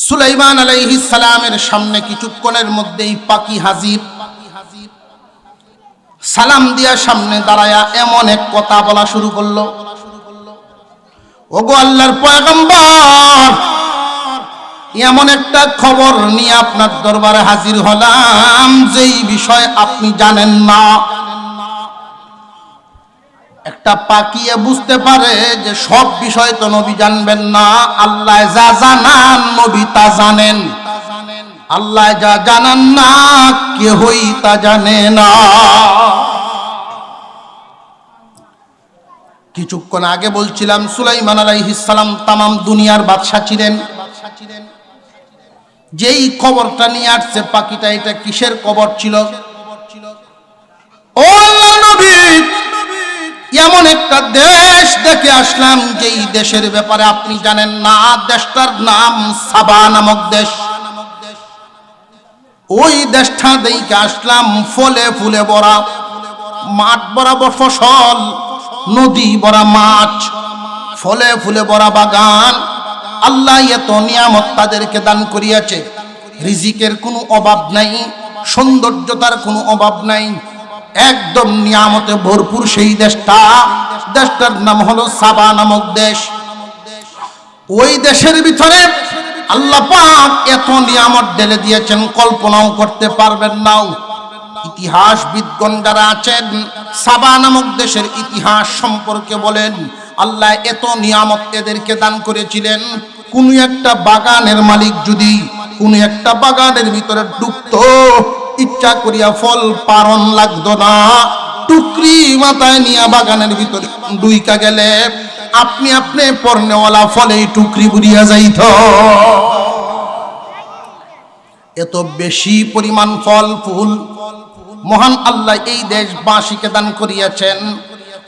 সুলাইমান আলাইহিস সালামের সামনে কিছুক্ষণের মধ্যেই পাখি হাজির। সালাম দিয়া সামনে দাঁড়ায়া এমন এক কথা বলা শুরু করলো, ওগো আল্লাহর পয়গম্বর, এমন একটা খবর নিয়ে আপনার দরবারে হাজির হলাম যেই বিষয় আপনি জানেন না। একটা পাখি বুঝতে পারে যে সব বিষয় তো নবী জানবেন না, আল্লাহ যা জানান নবী তা জানেন, আল্লাহ যা জানান না কেহই তা জানে না। কিছুক্ষণ আগে বলছিলাম সুলাইমান আলাইহিস সালাম তামাম দুনিয়ার বাদশা ছিলেন। যেই খবরটা নিয়ে আসছে পাখিটা, এটা কিসের খবর ছিল? ও আল্লাহর নবী, এমন একটা দেশ দেখে আসলাম যেই দেশের ব্যাপারে আপনি জানেন না। দেশটার নাম সাবা নামক দেশ। ওই দেশটা দেখে আসলাম ফলে ফুলে ভরা, মাঠ বরাবর ফসল, নদী ভরা মাছ, ফলে ফুলে ভরা বাগান। আল্লাহ এত নিয়ামত তাদেরকে দান করিয়াছে, রিজিকের কোনো অভাব নাই, সৌন্দর্যতার কোনো অভাব নাই, একদম নিয়ামতে ভরপুর সেই দেশটা। দেশটার নাম হলো সাবা নামক দেশ। ওই দেশের ভিতরে আল্লাহ পাক এত নিয়ামত ঢেলে দিয়েছেন কল্পনাও করতে পারবেন না। ইতিহাসবিদগণ যারা আছেন সাবা নামক দেশের ইতিহাস সম্পর্কে বলেন, আল্লাহ এত নিয়ামত এদেরকে দান করেছিলেন, কোন একটা বাগানের মালিক যদি কোন একটা বাগানের ভিতরে ঢুকতো, ইচ্ছা করিয়া ফল পারণ লাগতো না, টুকরি মাথায় নিয়ে বাগানের ভিতরে ডুইকা গেলে আপনি আপনি পর্নেওয়ালা ফলে টুকরি বুড়িয়া যাইত। এত বেশি পরিমাণ ফল ফুল মহান আল্লাহ এই দেশবাসীকে দান করিয়াছেন।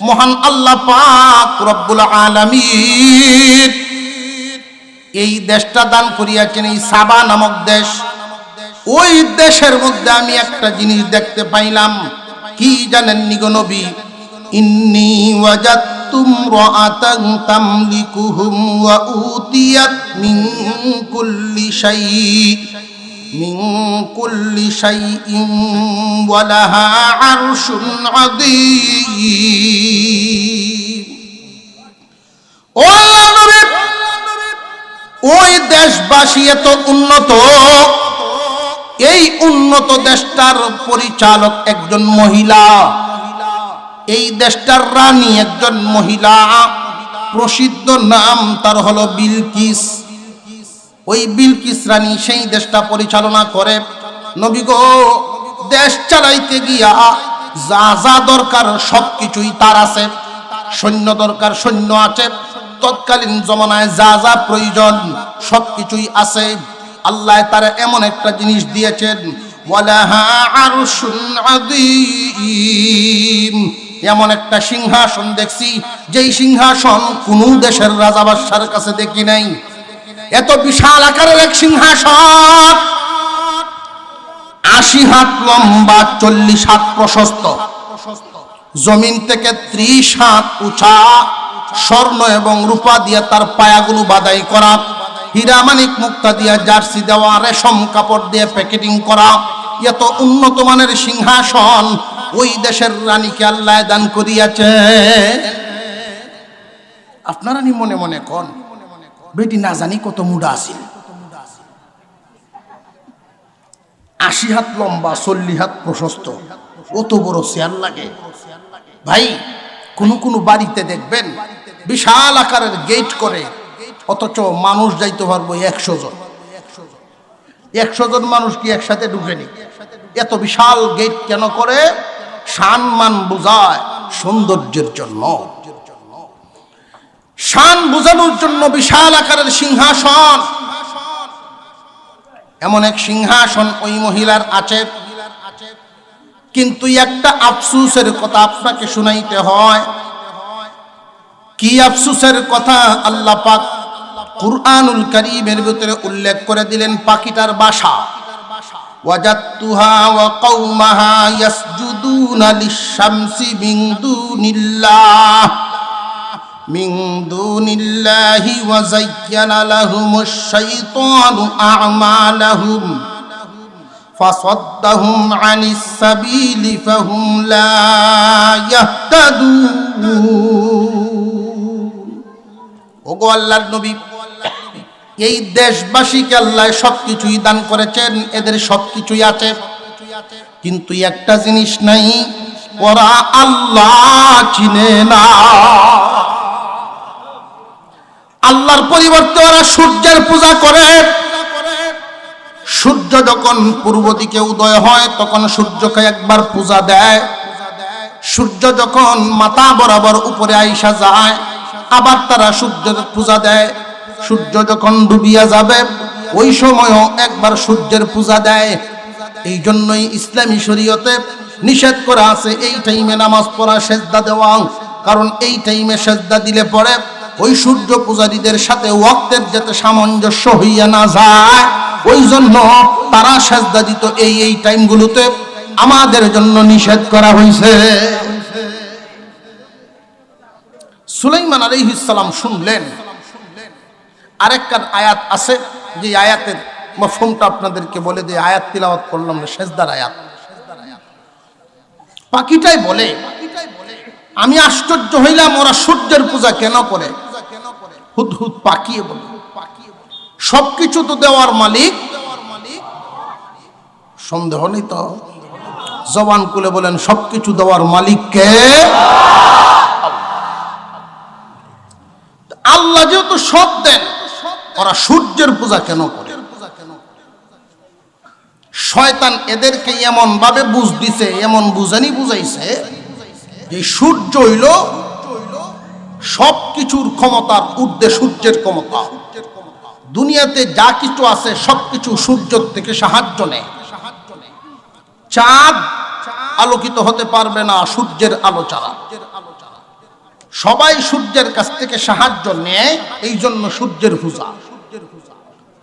মহান আল্লাহ পাক রব্বুল আলামিন এই দেশটা দান করিয়াছেন, এই সাবা নামক দেশ। ওই দেশের মধ্যে আমি একটা জিনিস দেখতে পাইলাম, কি জানেন নিগো নবী? ইন্নী ওয়াজাদতুম রাআতান তামলিকুহুম ওয়া উতিয়াত মিন কুল্লি শাইইন ওয়া লাহা আরশুন আযীম। ও নবী, ওই দেশবাসী এত উন্নত, এই উন্নত দেশটার পরিচালক একজন মহিলা, এই দেশটার রানী একজন মহিলা, প্রসিদ্ধ নাম তার হলো বিলকিস। ওই বিলকিস রানী সেই দেশটা পরিচালনা করে। নবী গো, দেশ চালাইতে গিয়া যা যা দরকার সবকিছুই তার আছে। সৈন্য দরকার, সৈন্য আছে। তৎকালীন জমানায় যা যা প্রয়োজন সবকিছুই আছে। আল্লাহ তার এমন একটা জিনিস দিয়েছেন, ওয়ালাহা আরশুন আযীম, এমন একটা সিংহাসন দেখছি যেই সিংহাসন কোন দেশের রাজা বাদশার কাছে দেখি নাই। এত বিশাল আকারের এক সিংহাসন, 80 হাত লম্বা, 40 হাত প্রশস্ত, জমিন থেকে 30 হাত উঁচা, স্বর্ণ এবং রূপা দিয়ে তার পায়াগুলো বাদাই করা, হীরা মানিক মুক্তা দিয়া জার্সি দেওয়া, রেশম কাপড় দিয়ে প্যাকেটিং করা। এত উন্নত মানের সিংহাসন ওই দেশের রানীকে আল্লাহ দান করিয়াছে। আপনারা নি মনে মনে কোন বেটি না জানি কত মুডা আছে। 80 হাত লম্বা, 40 হাত প্রশস্ত, অত বড় চেয়ার লাগে ভাই। কোন বাড়িতে দেখবেন বিশাল আকারের গেট করে, অথচ মানুষ যাইতে পারবো 100 জন। 100 জন মানুষ কি একসাথে ঢুকেনি? এত বিশাল গেট কেন করে? সম্মান বোঝায়, সৌন্দর্যের জন্য, শান বোঝানোর জন্য বিশাল আকারের সিংহাসন। এমন এক সিংহাসন ওই মহিলার আছে। কিন্তু একটা আফসোসের কথা আপনাকে শুনাইতে হয়। কি আফসোসের কথা? আল্লাহ পাক কুরআনুল কারীমের ভিতরে উল্লেখ করে দিলেন পাখিটার বাসা। ওয়াজাদতুহা ওয়া কওমাহা ইয়াসজুদুনা লিশ-শামসি মিন দুনিল্লাহ মিন দুনিল্লাহি ওয়া যায়্যানা লাহুমুশ শাইতানু আ'মালাহুম ফাসাদ্দাহুম আনিস সাবিলি ফাহুম লা ইয়াহতাদুন। ওগো আল্লাহর নবী, এই দেশবাসীকে আল্লাহ সবকিছুই দান করেছেন, এদের সবকিছুই আছে, কিন্তু একটা জিনিস নাই, ওরা আল্লাহ চিনে না। আল্লাহর পরিবর্তে ওরা সূর্যের পূজা করে। সূর্য যখন পূর্ব দিকে উদয় হয় তখন সূর্যকে একবার পূজা দেয়। সূর্য যখন মাথা বরাবর উপরে আইসা যায় আবার তারা সূর্যের পূজা দেয়। সূর্য যখন ডুবিয়া যাবে ওই সময়ও একবার সূর্যের পূজা দেয়। এই জন্যই ইসলামী শরীয়তে নিষেধ করা আছে এই টাইমে নামাজ পড়া, সেজদা দেওয়া, কারণ এই টাইমে সেজদা দিলে পরে ওই সূর্য পূজারীদের সাথে ওয়াক্তের যাতে সামঞ্জস্য হইয়া না যায়, ওই জন্য তারা সেজদা দিত এই টাইমগুলোতে, আমাদের জন্য নিষেধ করা হয়েছে। সুলাইমান আলাইহিস সালাম শুনলেন। আরেকটা আয়াত আছে, যে আয়াতের মফহুমটা আপনাদেরকে বলে দিয়ে আয়াত তিলাওয়াত করলাম না, সেজদার আয়াত। পাখিটাই বলে, আমি আশ্চর্য হইলাম ওরা সূর্যের পূজা কেন করে। হুদহুদ পাকিয়ে বলে, সবকিছু তো দেওয়ার মালিক, সন্দেহ নেই তো? জবান খুলে বলেন, সবকিছু দেওয়ার মালিক কে? আল্লাহ যেহেতু সব দেন, ওরা সূর্যের পূজা কেন করে? শয়তান এদেরকে এমন ভাবে বুঝ দিছে, এমন বুঝানি বুঝাইছে যে সূর্য হইল সবকিছুর ক্ষমতার ঊর্ধ্বে, সূর্যের ক্ষমতা। দুনিয়াতে যা কিছু আছে সবকিছু সূর্যের থেকে সাহায্য নেয়। চাঁদ আলোকিত হতে পারবে না সূর্যের আলো ছাড়া। সবাই সূর্যের কাছ থেকে সাহায্য নেয়, এই জন্য সূর্যের পূজা।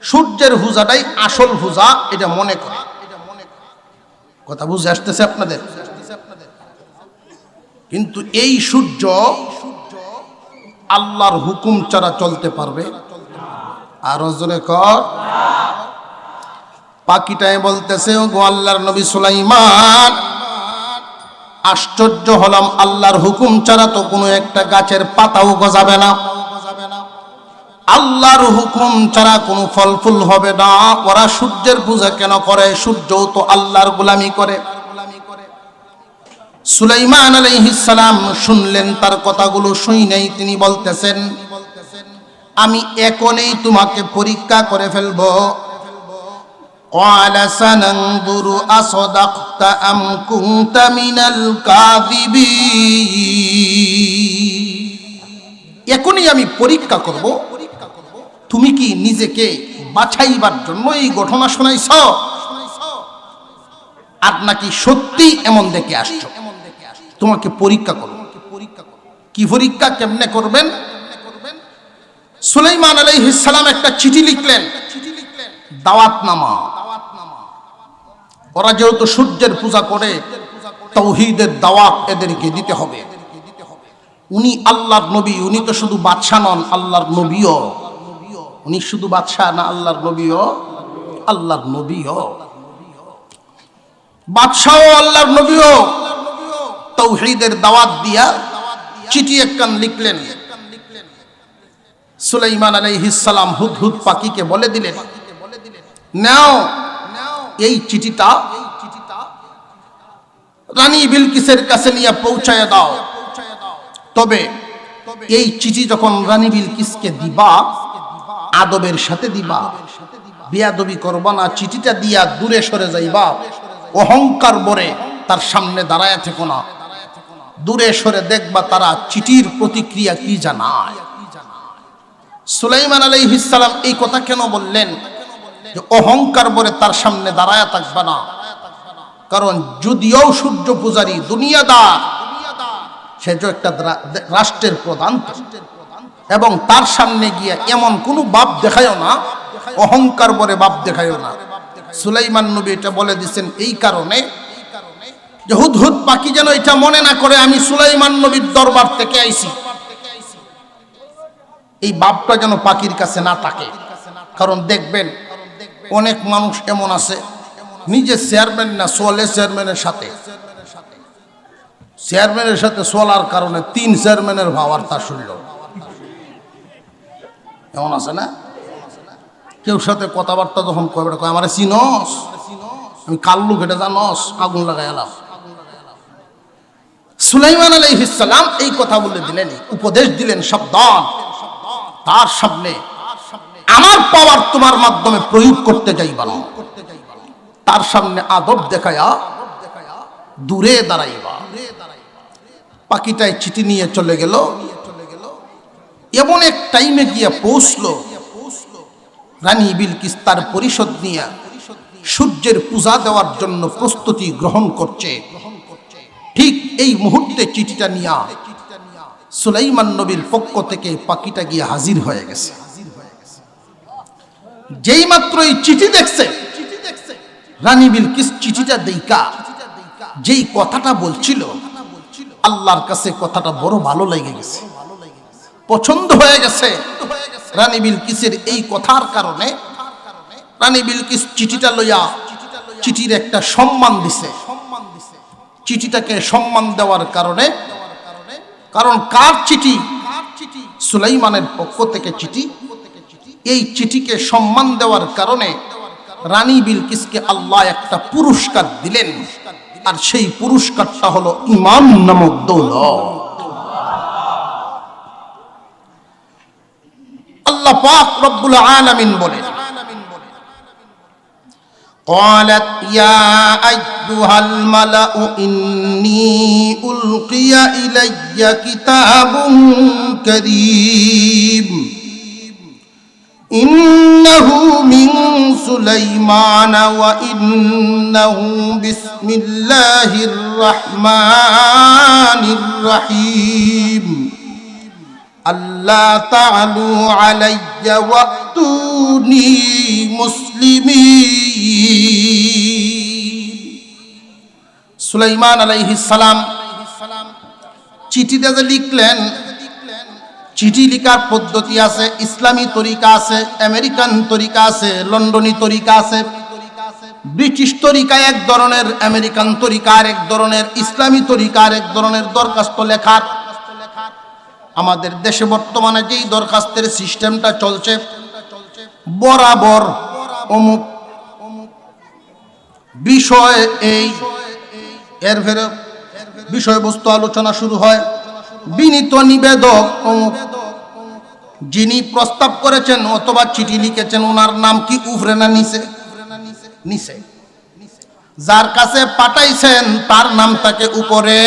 সূর্যের পূজাটাই আসল পূজা, এটা মনে করে। কথা বুঝে আসতেছে আপনাদের? কিন্তু এই সূর্য আল্লাহর হুকুম ছাড়া চলতে পারবে? আর জোরে কর। পাখিটাই বলতেছে, ও গো আল্লাহর নবী সুলাইমান, আশ্চর্য হলাম, আল্লাহর হুকুম ছাড়া তো কোনো একটা গাছের পাতাও গজাবে না, আল্লাহর হুকুম ছাড়া কোনো ফল ফুল হবে না, ওরা সূর্যের পূজা কেন করে? সূর্যও তো আল্লাহর গোলামি করে। সুলাইমান আলাইহিস সালাম শুনলেন, তার কথাগুলো শুনেই তিনি বলতেছেন, আমি এখনই তোমাকে পরীক্ষা করে ফেলবো। ক্বালা সানানজুরু আসাদাকতা আম কুনতা মিনাল কাযিবিন। এখনই আমি পরীক্ষা করব তুমি কি নিজেকে বাছাইবার জন্য এই ঘটনা শোনাইছ, আর নাকি সত্যি এমন দেখে আসছো। তোমাকে পরীক্ষা করব। কি পরীক্ষা, কেমনে করবেন? সুলাইমান আলাইহিস সালাম একটা চিঠি লিখলেন, দাওয়াতনামা। ওরা যেহেতু সূর্যের পূজা করে, তাওহীদের দাওয়াত এদেরকে দিতে হবে। উনি আল্লাহর নবী, উনি তো শুধু বাদশা নন, আল্লাহর নবীও। উনি শুধু বাদশা না, আল্লাহর নবীও। আল্লাহর নবীও, বাদশাও আল্লাহর নবীও। তাওহীদের দাওয়াত দিয়া চিঠি একখান লিখলেন। সুলাইমান আলাইহিস সালাম হুদহুদ পাখিকে বলে দিলেন, নাও এই চিঠিটা রানী বিলকিসের কাছে নিয়ে পৌঁছায় দাও। তবে এই চিঠি যখন রানী বিলকিসকে দিবা, আদবের সাথে দিবা, বেয়াদবি করবা না। চিঠিটা দিয়া দূরে সরে যাইবা, অহংকার ভরে তার সামনে দাঁড়ায় থেকো না। দূরে সরে দেখবা তারা চিঠির প্রতিক্রিয়া কি জানায়। সুলাইমান আলাইহিস সালাম এই কথা কেন বললেন যে অহংকার ভরে তার সামনে দাঁড়ায় থাকবা না? কারণ যদিও সূর্য পূজারী, দুনিয়াদার, সে যে একটা রাষ্ট্রের প্রধান, এবং তার সামনে গিয়ে এমন কোনো বাপ দেখায়ও না, অহংকার ভরে বাপ দেখায়ও না। সুলাইমান নবী এটা বলে দিচ্ছেন এই কারণে যে হুদহুদ পাখি যেন এটা মনে না করে আমি সুলাইমান নবীর দরবার থেকে আইছি। এই ভাবটা যেন পাখির কাছে না থাকে। কারণ দেখবেন অনেক মানুষ এমন আছে নিজে চেয়ারম্যান না, চলে চেয়ারম্যানের সাথে, চেয়ারম্যানের সাথে চলার কারণে 3 চেয়ারম্যানের ভাবার তার শুনল। এমন আছে না? কেউ সাথে কথাবার্তা যখন কবে কয় আমার চিনস, আমি কাল্লু কেটে জানস, আগুন লাগাই এলাম। সুলাইমান আলাইহিস সালাম এই কথা বলে দিলেন, উপদেশ দিলেন, সাবধান, তার সামনে আমার পাওয়ার তোমার মাধ্যমে প্রয়োগ করতে যাইবা না, তার সামনে আদব দেখায়া দূরে দাঁড়াইবা। পাখিটায় চিঠি নিয়ে চলে গেল। এমন এক টাইমে গিয়ে পৌঁছলো রানী বিলকিস তার পরিষদ নিয়ে সূর্যের পূজা দেওয়ার জন্য প্রস্তুতি গ্রহণ করছে। ঠিক এই মুহূর্তে চিঠিটা নিয়ে সুলাইমান নবীর পক্ষ থেকে পাখিটা গিয়ে হাজির হয়ে গেছে। যেই মাত্র এই চিঠি দেখছে, রানী বিলকিস চিঠিটা দেইকা যেই কথাটা বলছিল, আল্লাহর কাছে কথাটা বড় ভালো লেগে গেছে, পছন্দ হয়ে গেছে। রানী বিলকিসের এই কথার কারণে রানী বিলকিস চিঠিটা লইয়া চিঠির একটা সম্মান দিছে। চিঠিটাকে সম্মান দেওয়ার কারণে, কারণ কার চিঠি? সুলাইমানের পক্ষ থেকে চিঠি। এই চিঠিকে সম্মান দেওয়ার কারণে রানী বিলকিসকে আল্লাহ একটা পুরস্কার দিলেন, আর সেই পুরস্কারটা হলো ঈমান নামক দৌলত। আল্লাহ পাক রব্বুল আলামিন বলেন, قالت يا أيها الملأ إني ألقي إلي كتاب كريم إنه من سليمان وإنه بسم الله الرحمن الرحيم ألا تعلوا علي وأتوني মুসলিমিন। সুলাইমান আলাইহিস সালাম চিঠিতে যে লিখলেন, চিঠি লিখার পদ্ধতি আছে, ইসলামী তরিকা আছে, আমেরিকান তরিকা আছে, লন্ডনী তরিকা আছে। ব্রিটিশ তরিকা এক ধরনের, আমেরিকান তরিকা এক ধরনের, ইসলামী তরিকা এক ধরনের দরখাস্ত লেখার। আমাদের দেশে বর্তমানে যেই দরখাস্তের সিস্টেমটা চলছে, বরাবর অমুক বিষয়, এই এর ফের বিষয়বস্তু আলোচনা শুরু হয়, বিনীত নিবেদক অমুক, যিনি প্রস্তাব করেছেন অথবা চিঠি লিখেছেন ওনার নাম কি উপরে না নিচে? নিচে। যার কাছে পাঠাইছেন তার নাম তাকে উপরে,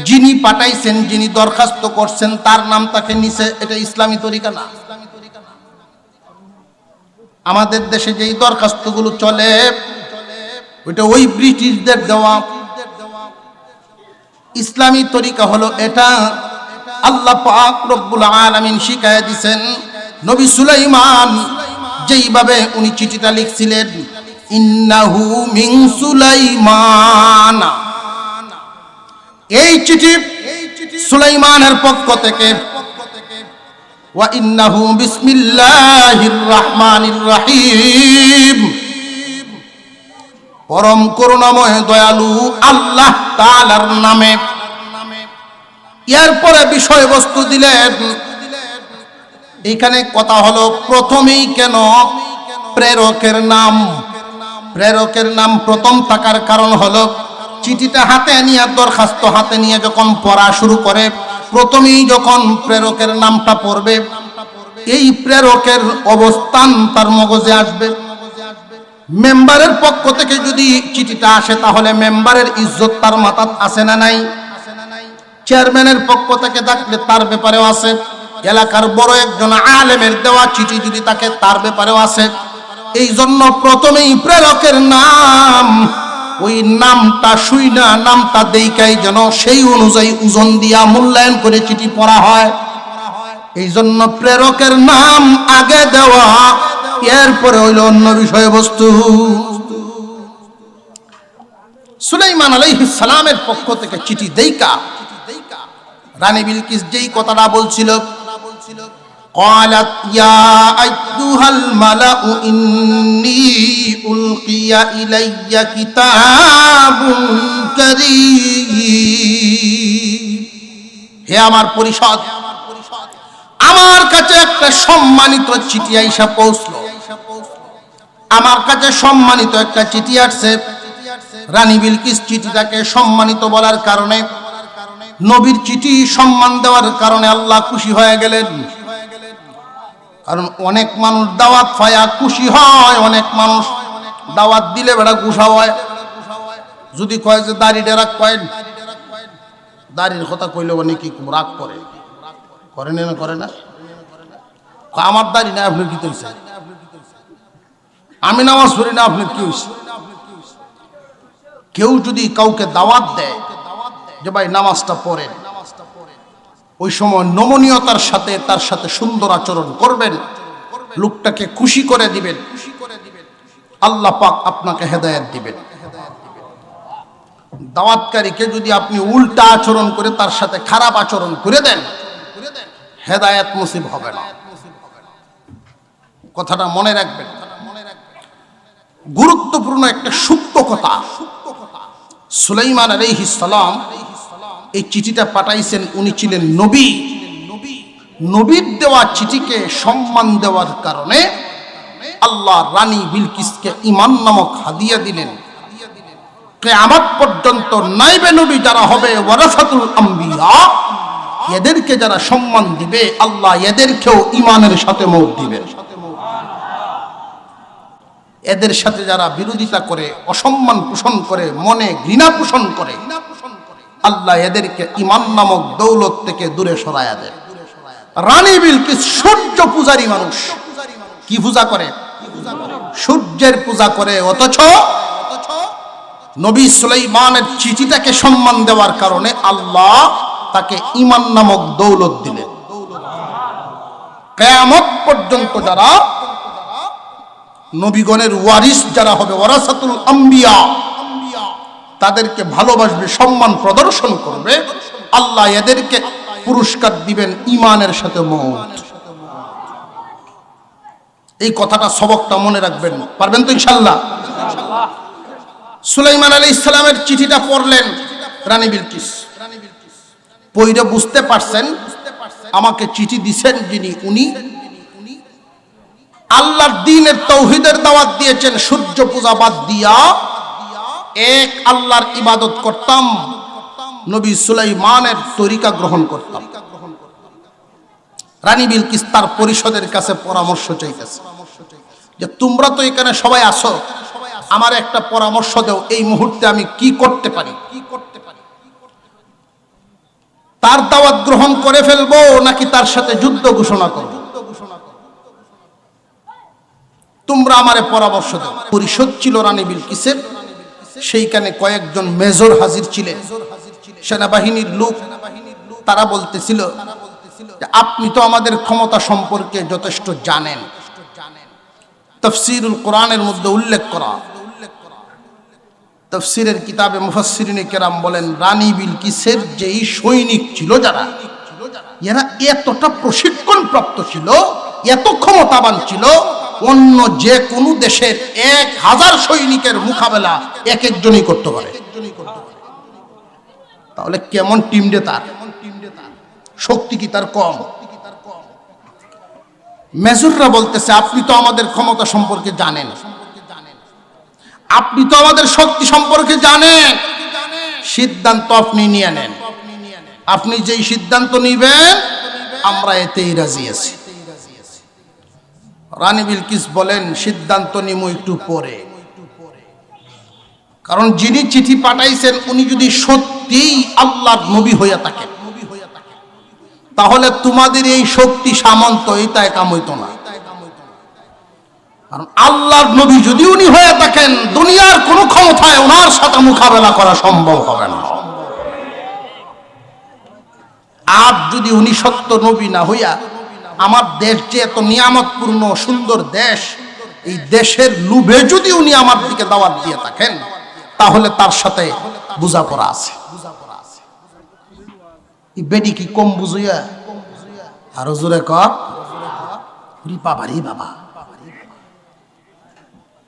যিনি পাঠাইছেন, যিনি দরখাস্ত করছেন তার নাম তাকে নিচে। এটা ইসলামী তরিকা না। আমাদের দেশে যেই দরখাস্তগুলো চলে ওইটা ওই ব্রিটিশদের দেওয়া। ইসলামী তরিকা হলো এটা। আল্লাহ পাক রব্বুল আলামিন শিখায়া দিয়েছেন, নবী সুলাইমান যেইভাবে উনি চিঠিটা লিখছিলেন, ইন্নাহু মিন সুলাইমান, এই চিঠি সুলাইমানের পক্ষ থেকে, ওয়া ইন্নাহু বিসমিল্লাহির রাহমানির রহিম, পরম করুণাময় দয়ালু আল্লাহ তাআলার নামে। এরপরে বিষয়বস্তু দিলেন। এখানে কথা হলো প্রথমেই কেন প্রেরকের নাম? প্রেরকের নাম প্রথম থাকার কারণ হলো চিঠিটা হাতে নিয়ে, দরখাস্ত হাতে নিয়ে যখন পড়া শুরু করে, প্রথমেই যখন প্রেরকের নামটা পড়বে, এই প্রেরকের অবস্থান তার মগজে আসবে। মেম্বারের পক্ষ থেকে যদি চিঠিটা আসে তাহলে মেম্বারের ইজ্জত তার মাথাত আছে না নাই? চেয়ারম্যানের পক্ষ থেকে থাকলে তার ব্যাপারেও আছে, এলাকার বড় একজন আলেমের দেওয়া চিঠি যদি তাকে তার ব্যাপারেও আছে। এই জন্য প্রথমেই প্রেরকের নাম, ওই নামটা শুই না, নামটা দেইকাই যেন সেই অনুযায়ী ওজন দিয়া মূল্যায়ন করে চিঠি পড়া হয়। এই জন্য প্রেরকের নাম আগে দেওয়া, এরপরে হইল অন্য বিষয়বস্তু। সুলাইমান আলাইহিস সালামের পক্ষ থেকে চিঠি দেইকা রানী বিলকিস যেই কথাটা বলছিল, قالت يا أيها الملأ إني ألقي إلي كتاب كريم হে আমার পরিষদ, আমার কাছে একটা সম্মানিত চিঠি আইসা পৌঁছলো। আমার কাছে সম্মানিত একটা চিঠি আসছে। রানী বিলকিস চিঠিটাকে সম্মানিত বলার কারণে, নবীর চিঠি সম্মান দেওয়ার কারণে আল্লাহ খুশি হয়ে গেলেন। কারণ অনেক মানুষ দাওয়াত পায়া খুশি হয়, অনেক মানুষ দাওয়াত দিলে বেড়া গুসা হয়। যদি কয় যে দাড়িটা রাখ, কয়েন দাড়ির কথা কইলে অনেকে রাগ করে, করে না করে না? আমার দাড়ি না, আপনার কি হয়েছে? আমি নামাজ পড়ি না, আপনার কি হয়েছে? কেউ যদি কাউকে দাওয়াত দেয় যে ভাই নামাজটা পড়েন, ওই সময় নমনীয়তার সাথে তার সাথে সুন্দর আচরণ করবেন, লোকটাকে খুশি করে দিবেন, আল্লাহ পাক আপনাকে হেদায়েত দিবেন। দাওয়াতকারীকে যদি আপনি উল্টা আচরণ করে তার সাথে খারাপ আচরণ করে দেন, হেদায়েত নসিব হবে না। কথাটা মনে রাখবেন। গুরুত্বপূর্ণ একটা সূক্ষ্ম কথা। সুলাইমান আলাইহিস সালাম এই চিঠিটা পাঠাইছেন, উনি ছিলেন নবী। নবীর দেওয়া চিঠিকে সম্মান দেওয়ার কারণে আল্লাহ রানী বিলকিসকে ঈমান নামক হাদিয়া দিলেন। কিয়ামত পর্যন্ত নাইবে নবী যারা হবে ওয়ারাসাতুল আম্বিয়া, এদেরকে যারা সম্মান দিবে আল্লাহ এদেরকেও ঈমানের সাথে মওত দিবেন। এদের সাথে যারা বিরোধিতা করে, অসম্মান পোষণ করে, মনে ঘৃণা পোষণ করে, আল্লাহ এদেরকে ঈমান নামক দৌলত থেকে দূরে সরায়া দেন। রানী বিলকিস সূর্য পূজারী মানুষ। কি পূজা করে? সূর্যের পূজা করে। অথচ নবী সুলাইমানের চিঠিটাকে সম্মান দেওয়ার কারণে আল্লাহ তাকে ঈমান নামক দৌলত দিলেন। কিয়ামত পর্যন্ত যারা নবীগণের ওয়ারিস যারা হবে, ওয়ারাসাতুল আম্বিয়া, তাদেরকে ভালোবাসবে, সম্মান প্রদর্শন করবে, আল্লাহ এদেরকে পুরস্কার দিবেন ঈমানের সাথে মওত। এই কথাটা, সবকটা মনে রাখবেন। পারবেন তো ইনশাআল্লাহ? সুলাইমান আলাইহিস সালামের চিঠিটা পড়লেন রানী বিলকিস। পড়ে বুঝতে পারছেন আমাকে চিঠি দিবেন যিনি, উনি আল্লাহর দ্বীনের তাওহীদের দাওয়াত দিয়েছেন। সূর্য পূজা বাদ দিয়া এক আল্লাহর ইবাদত করতাম, নবী সুলাইমানের তরিকা গ্রহণ করতাম। রানী বিলকিস তার পরিষদের কাছে পরামর্শ চাইতেছে যে তোমরা তো এখানে সবাই আসো, আমার একটা পরামর্শ দাও, এই মুহূর্তে আমি কি করতে পারি? তার দাওয়াত গ্রহণ করে ফেলবো নাকি তার সাথে যুদ্ধ ঘোষণা করব? তোমরা আমারে পরামর্শ দাও। পরিষদ ছিল রানী বিলকিসের, সেইখানে কয়েকজন মেজর হাজির ছিলেন, সেনাবাহিনীর লোক। তারা বলতেছিল যে আপনি তো আমাদের ক্ষমতা সম্পর্কে যথেষ্ট জানেন। তাফসীরুল কোরআনের মধ্যে উল্লেখ করা, তাফসীরের কিতাবে মুফাসসিরিনে কেরাম বলেন রানী বিলকিসের যেই সৈনিক ছিল যারা, এরা এতটা প্রশিক্ষণ প্রাপ্ত ছিল, এত ক্ষমতাবান ছিল, অন্য যে কোনো দেশের 1000 সৈনিকের মোকাবেলা এক একজনই করতে পারে। তাহলে কেমন টিম রে তার? শক্তি কি তার কম? মেজররা বলতেছে আপনি তো আমাদের ক্ষমতা সম্পর্কে জানেন, আপনি তো আমাদের শক্তি সম্পর্কে জানেন, সিদ্ধান্ত আপনি নিয়ে নেন। আপনি যেই সিদ্ধান্ত নিবেন আমরা এতেই রাজি আছি। রানী বিলকিস বলেন সিদ্ধান্ত নিব একটু পরে, কারণ যিনি চিঠি পাঠাইছেন উনি যদি সত্যিই আল্লাহর নবী হইয়া থাকেন, তাহলে তোমাদের এই শক্তি সামন্ত এইটাই কাম হইতো না। কারণ আল্লাহর নবী যদি উনি হয়ে থাকেন, দুনিয়ার কোন ক্ষমতায় ওনার সাথে মোকাবেলা করা সম্ভব হবে না। আর যদি উনি সত্য নবী না হইয়া, আমার দেশ যে এত নিয়ামতপূর্ণ সুন্দর দেশ, এই দেশের লোভে যদি উনি আমার দিকে দাওয়াত দিয়ে থাকেন, তাহলে তার সাথে বোঝাপড়া আছে। এই বেডি কি কম বুঝিয়া? আরো জোরে কর। বাবা রে বাবা,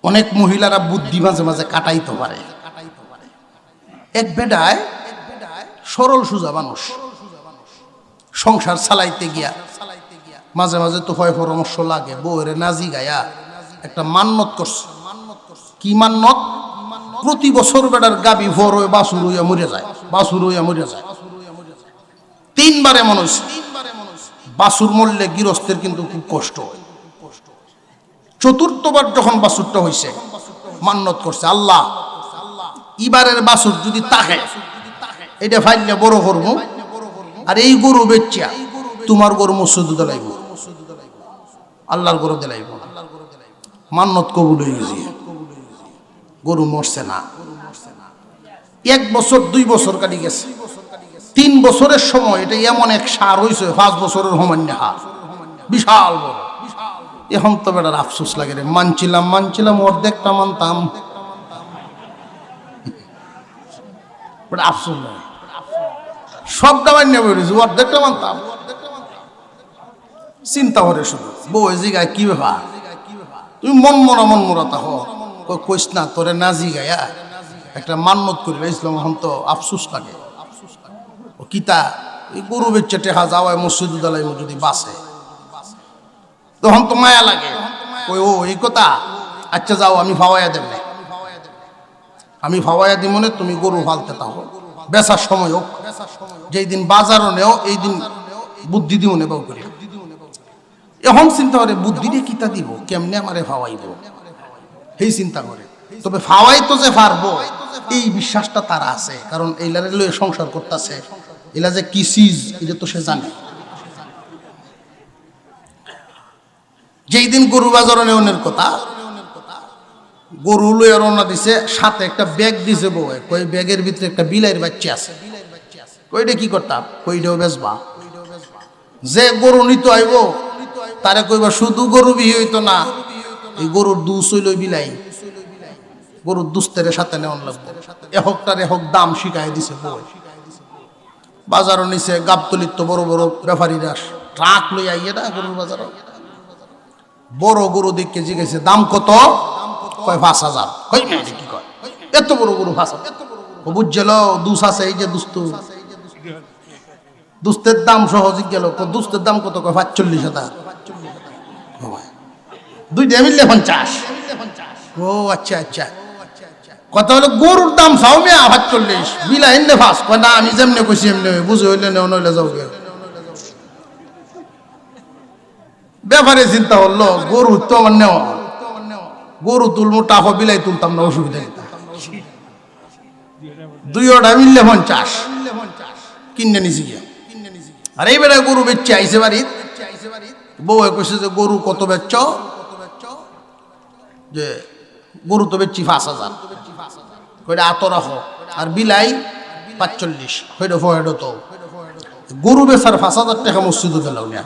অনেক মহিলারা বুদ্ধি মাঝে মাঝে কাটাইতে পারে। এক বেডায় সরল সুজা মানুষ সংসার চালাইতে গিয়া মাঝে মাঝে তো হয় পরামর্শ লাগে, বউরে নাজি গায়া একটা মান্নত করছে। কি মান্নত? প্রতি বছর বেটার গাবি ভোর হয়ে বাছুর হইয়া মরে যায়, বাছুর হইয়া মরে যায়। 3 বারে এমন হয়েছে। বাছুর মরলে গৃহস্থের কিন্তু খুব কষ্ট হয়। 4র্থবার যখন বাছুরটা হয়েছে, মান্নত করছে, আল্লাহ এবারের বাছুর যদি তাকে এটা ফাইলে বড় করবো, আর এই গরু বেচ্চা তোমার গরু মসজিদে দিলাইব, আল্লাহর গরু দিলাইব। মান্নত কবুল হয়ে গেছে, গরু মরছে না। 1 বছর 2 বছর কাটি গেছে, 3 বছরের সময় এটা এমন এক সার হয়েছে, 5 বছরের সমান্য হার, বিশাল বড়। এখন তো বেটার আফসোস লাগে রে, মানছিলাম অর্ধেকটা মানতাম, আফসোস লাগে সবটা মান্য বেরিয়েছে, অর্ধেকটা মানতাম। চিন্তা করে শুধু বউ জিগায় কি ব্যাপার, তুমি মন মরা তাহ কইস না, তোরে না জিগায়া একটা মান্নত করে ইসলাম। এখন তো আফসোস লাগে, ও কিতা এই গরু বেচে টেহা যাওয়ায় মসজিদুল আলাইম যদি বাসে, তখন তো মায়া লাগে। ওই ও এই কথা, আচ্ছা যাও আমি ফাওয়াইয়া দেব, আমি ফাওয়াইয়া দিব মনে, তুমি গরু ফালতে তাও বেচার সময় হোক, যেই দিন বাজারও নেও এই দিন বুদ্ধি দিব নেবাও করি। এখন চিন্তা করে বুদ্ধিরে কিতা দিব, কেমনে আমারে ফাওয়াইব, এই চিন্তা করে। তবে ফাওয়াই তো যে পারবো এই বিশ্বাসটা তার আছে, কারণ এইলারে লয়ে সংসার করতেছে, এলা যে কি চিজ এটা তো সে জানে। যেই দিন গরু বাজার নেওয়ার কথা, গরু লইয়া রওনা দিছে, সাথে একটা ব্যাগ দিছে বউ, কই ব্যাগের ভিতরে একটা বিলাইয়ের বাচ্চা আছে। কইটা কি করতাম, কইটাও বেচবা। যে গরু নিতে আইব তারে কইবা শুধু গরু বিহি হইতো না, এই গরুর দুধ হইল বিলাই, গরুর দুস্তের সাথে নেওয়ান লাগবে। এহকটার এহক দাম শিখাই দিছে বউ। বাজারও নিছে, গাবতলির তো বড় বড় ব্যাপারীরা ট্রাক লই আইয়ে না গরুর বাজার, বড় গরু দেখে জিজ্ঞেসে দাম কত, কয় 5,000। কই না কি কয়, এত বড় গরু 5,000? ও বুঝছিল দুস আছে, এই যে দুস্তু, দুস্তের দাম সহজ গেল। দুস্তের দাম কত, কয় 45,000। দুইটা মিললে 50। ও আচ্ছা আচ্ছা, কথা হলো গরুর দাম চাও মেয়া 45, বিলা এনে ফাঁস। কয় না আমি যেমনি কইছি এমনি বুঝে হইলে নেও, নইলে যাও গে। ব্যাপারে চিন্তা করলো গরু তো আমার নেওয়া, গরু তুলবো টাকা, বিলাই তুলতাম না, অসুবিধা নেই। 2টা মিললে 50 কিনে নিছি গিয়া। আর এই বেড়ায় গরু বেচছে আইসে বাড়ি, বউ কইছে যে গরু কত বেচছ, যে গরু তো বেচছি 5,000। কইটা আত রাখো, আর বিলাই 45, হইটা ফয়েড তো গরু বেচার 5,000 টাকা মসজিদে গেল না।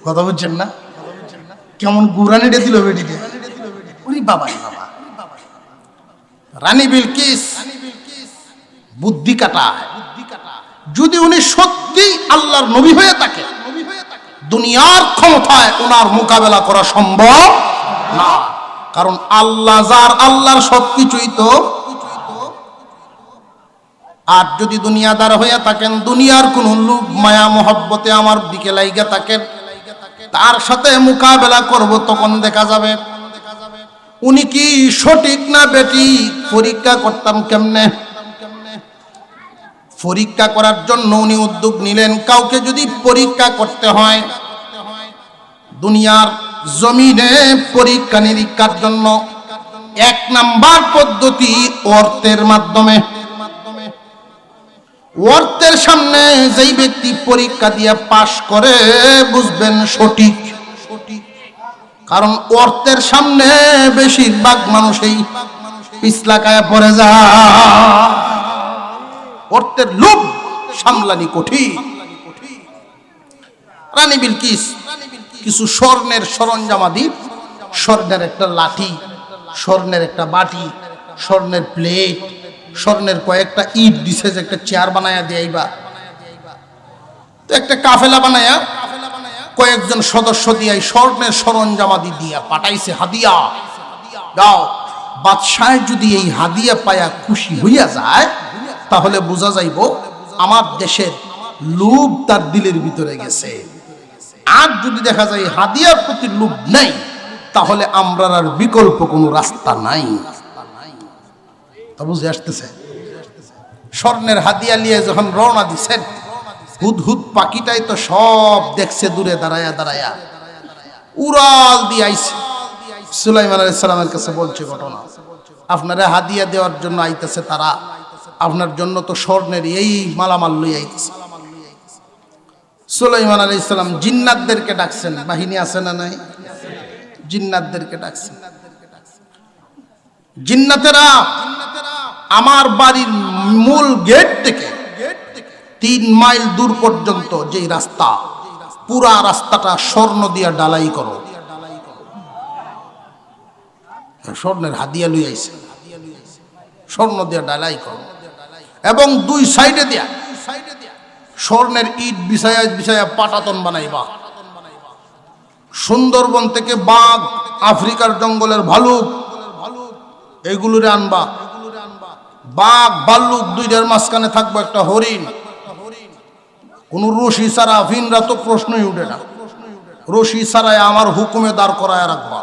কথা বুঝছেন না, কেমন গুরানিটা দিল বেটিতে। ওরে বাবা বাবা, রানী বিলকিস বুদ্ধি কাটায়। যদি উনি সত্যি আল্লাহর নবী হয়ে থাকে, দুনিয়ার ক্ষমতায় ওনার মোকাবেলা করা সম্ভব না, কারণ আল্লাহ যার, আল্লাহর সবকিছুই তো। আর যদি দুনিয়াদার হয়ে থাকেন, দুনিয়ার কোন লোভ মায়া মহব্বতে আমার দিকে লাইগা থাকেন, তার সাথে মোকাবেলা করব, তখন দেখা যাবে উনি কি সঠিক না বেঠিক। পরীক্ষা করতাম কেমনে? পরীক্ষা করার জন্য উনি উদ্যোগ নিলেন। কাউকে যদি পরীক্ষা করতে হয় দুনিয়ার জমিনে, পরীক্ষা নিরীক্ষার জন্য 1 নাম্বার পদ্ধতি অর্থের মাধ্যমে। অর্থের সামনে যেই ব্যক্তি পরীক্ষা দিয়ে পাশ করে বুঝবেন সঠিক, কারণ অর্থের সামনে বেশিরভাগ মানুষই পিছলাকায় পড়ে যায়। অর্থের লোভ সামলানি কঠিন। রানী বিলকিস কিছু স্বর্ণের সরঞ্জামাদি, স্বর্ণের একটা লাঠি, স্বর্ণের একটা বাটি, স্বর্ণের প্লেট, স্বর্ণের কয়েকটা ইট দিছে যে একটা চেয়ার বানায়া দিয়াইবা। তো একটা কাফেলা বানায়া কয়েকজন সদস্য দিয়ে স্বর্ণের সরঞ্জামাদি দিয়া পাঠাইছে হাদিয়া। যাও, বাদশাহ যদি এই হাদিয়া পায়া খুশি হইয়া যায় তাহলে বোঝা যাইব আমার দেশের লোভ তার দিলের ভিতরে গেছে। আর যদি দেখা যায় হাদিয়ার প্রতি লোভ নাই তাহলে আমরা আর বিকল্প কোনো রাস্তা নাই। তা বুঝে আসতেছে? স্বর্ণের হাদিয়া নিয়ে যখন রওনা দিছেন, হুদহুদ পাখিটাই তো সব দেখছে দূরে দাঁড়ায়া দাঁড়ায়া, উড়াল দিয়ে আইছে। সুলাইমান আলাইহিস সালামের কাছে বলছে ঘটনা, আপনারা হাদিয়া দেওয়ার জন্য আইতেছে তারা, আপনার জন্য তো স্বর্ণের এই মালামাল লই আইতেছে। সুলাইমান আলাইহিস সালাম জিন্নাতদেরকে ডাকছেন, বাহিনী আছে না নাই? জিন্নাতদেরকে ডাকছেন। জিন্নাতেরা আমার বাড়ির মূল গেট থেকে 3 মাইল দূর পর্যন্ত যে রাস্তা, পুরা রাস্তাটা স্বর্ণ দিয়া ডালাই করো। স্বর্ণের হাদিয়া লই আইছে, স্বর্ণ দিয়া ডালাই করো, এবং 2 সাইডে দিয়া স্বর্ণের ইট বিছায়া বিছায়া পাটাতন বানাইবা। সুন্দরবন থেকে বাঘ, আফ্রিকার জঙ্গলের ভালুক, এগুলোরে আনবা। বাঘ ভাল্লুক 2টার মাঝখানে থাকবো একটা হরিণ। কোন রশি ছাড়া, ভিনরা তো প্রশ্নই উঠে না, রশি ছাড়াই আমার হুকুমে দাঁড় করায় রাখবা।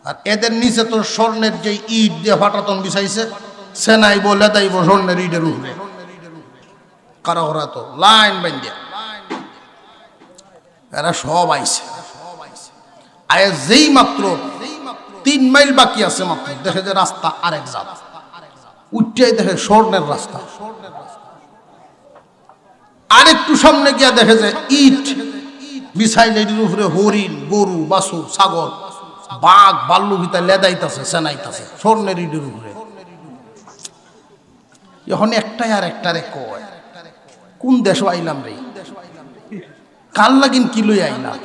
আর এদের নিচে তো স্বর্ণের যে ইট দিয়ে ফাটাতন বিছাইছে, সেনাইব লেদাইব স্বর্ণের ইটের উপরে। কারা ওরা তো লাইন বান্ধিয়া এরা সব আইছে। আয় যেই মাত্র 3 মাইল বাকি আছে মাত্র, দেখে যে রাস্তা আরেক জাত, উঠতেই দেখে স্বর্ণের রাস্তা। আরেকটু সামনে গিয়া দেখে যে ইট বিছাইলের উপরে হরিণ, গরু, বাছুর, ছাগল, বাঘ, ভাল্লু ভিতরে লেদাইতেছে, সেনাইতেছে স্বর্ণের ইটের উপরে। এখন একটাই আর একটারে কয়, কোন দেশ আইলাম রে, কাল লাগিন কি লই আইলাম।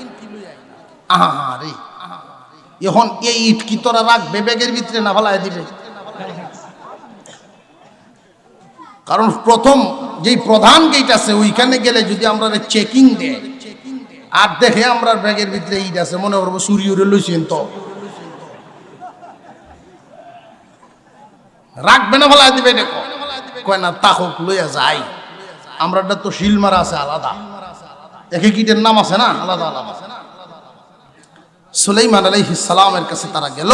আহা রে, এখন এই ইট কি তোরা রাখবে ব্যাগের ভিতরে না ফেলায় দিবে? কারণ প্রথম যেই প্রধান গেট আছে ওইখানে গেলে যদি আমরা চেকিং দেয় আর দেখে আমরা ব্যাগের ভিতরে ইট আছে, মনে করবো চুরি উড়ে লইছেন, তো রাখবে না ফেলায় দিবে? দেখো কয় না, তাকক লইয়া যাই, আমরা তো শিল মারা আছে আলাদা, একে কিটের নাম আছে না আলাদা আলাদা। সুলাইমান আলাইহিস সালামের কাছে তারা গেল।